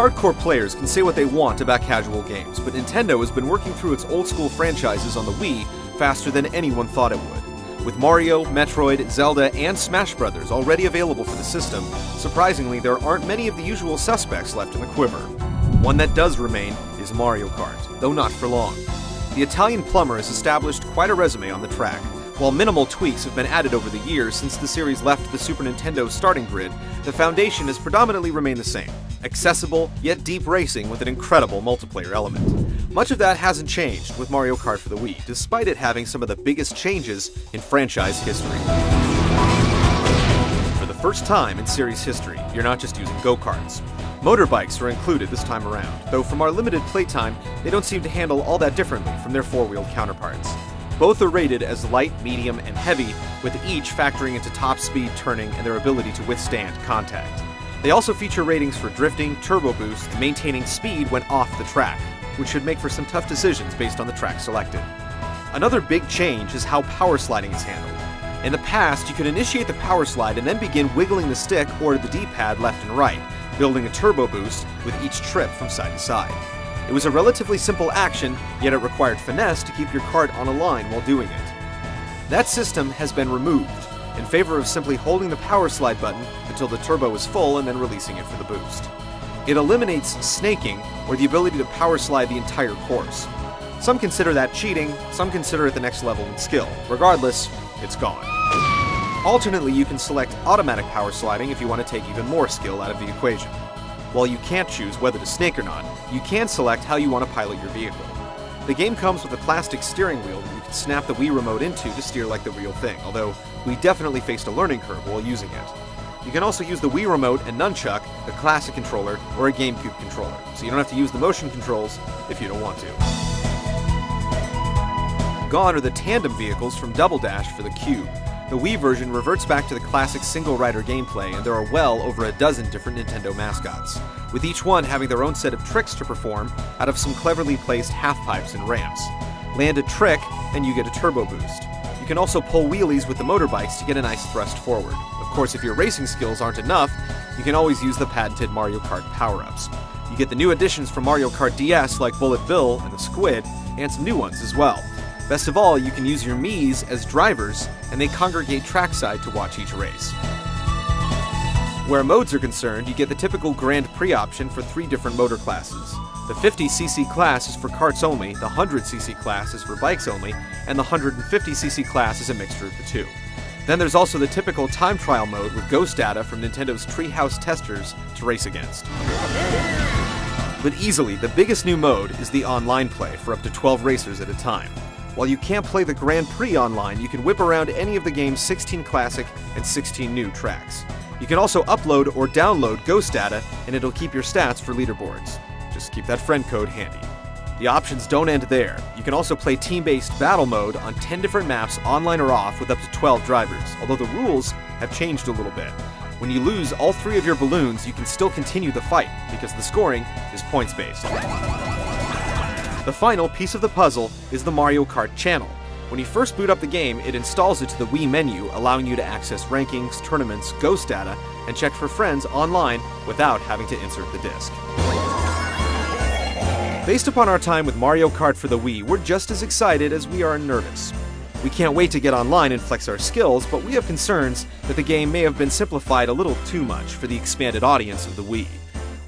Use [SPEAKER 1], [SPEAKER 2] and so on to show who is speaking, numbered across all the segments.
[SPEAKER 1] Hardcore players can say what they want about casual games, but Nintendo has been working through its old-school franchises on the Wii faster than anyone thought it would. With Mario, Metroid, Zelda, and Smash Bros. Already available for the system, surprisingly there aren't many of the usual suspects left in the quiver. One that does remain is Mario Kart, though not for long. The Italian plumber has established quite a resume on the track. While minimal tweaks have been added over the years since the series left the Super Nintendo starting grid, the foundation has predominantly remained the same. Accessible, yet deep racing with an incredible multiplayer element. Much of that hasn't changed with Mario Kart for the Wii, despite it having some of the biggest changes in franchise history. For the first time in series history, you're not just using go-karts. Motorbikes are included this time around, though from our limited playtime, they don't seem to handle all that differently from their four-wheeled counterparts. Both are rated as light, medium, and heavy, with each factoring into top speed, turning, and their ability to withstand contact. They also feature ratings for drifting, turbo boost, and maintaining speed when off the track, which should make for some tough decisions based on the track selected. Another big change is how power sliding is handled. In the past, you could initiate the power slide and then begin wiggling the stick or the D-pad left and right, building a turbo boost with each trip from side to side. It was a relatively simple action, yet it required finesse to keep your kart on a line while doing it. That system has been removed, in favor of simply holding the power slide button until the turbo is full and then releasing it for the boost. It eliminates snaking, or the ability to power slide the entire course. Some consider that cheating, some consider it the next level in skill. Regardless, it's gone. Alternately, you can select automatic power sliding if you want to take even more skill out of the equation. While you can't choose whether to snake or not, you can select how you want to pilot your vehicle. The game comes with a plastic steering wheel that you can snap the Wii remote into to steer like the real thing, although we definitely faced a learning curve while using it. You can also use the Wii remote and nunchuck, a classic controller, or a GameCube controller, so you don't have to use the motion controls if you don't want to. Gone are the tandem vehicles from Double Dash for the Cube. The Wii version reverts back to the classic single-rider gameplay, and there are well over a dozen different Nintendo mascots, with each one having their own set of tricks to perform out of some cleverly placed half-pipes and ramps. Land a trick, and you get a turbo boost. You can also pull wheelies with the motorbikes to get a nice thrust forward. Of course, if your racing skills aren't enough, you can always use the patented Mario Kart power-ups. You get the new additions from Mario Kart DS like Bullet Bill and the Squid, and some new ones as well. Best of all, you can use your Miis as drivers, and they congregate trackside to watch each race. Where modes are concerned, you get the typical Grand Prix option for 3 different motor classes. The 50cc class is for karts only, the 100cc class is for bikes only, and the 150cc class is a mixture of the two. Then there's also the typical time trial mode with ghost data from Nintendo's Treehouse testers to race against. But easily, the biggest new mode is the online play for up to 12 racers at a time. While you can't play the Grand Prix online, you can whip around any of the game's 16 classic and 16 new tracks. You can also upload or download ghost data, and it'll keep your stats for leaderboards. Just keep that friend code handy. The options don't end there. You can also play team-based battle mode on 10 different maps online or off with up to 12 drivers, although the rules have changed a little bit. When you lose all 3 of your balloons, you can still continue the fight, because the scoring is points-based. The final piece of the puzzle is the Mario Kart channel. When you first boot up the game, it installs it to the Wii menu, allowing you to access rankings, tournaments, ghost data, and check for friends online without having to insert the disc. Based upon our time with Mario Kart for the Wii, we're just as excited as we are nervous. We can't wait to get online and flex our skills, but we have concerns that the game may have been simplified a little too much for the expanded audience of the Wii.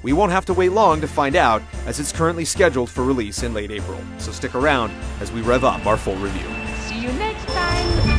[SPEAKER 1] We won't have to wait long to find out, as it's currently scheduled for release in late April, so stick around as we rev up our full review.
[SPEAKER 2] See you next time!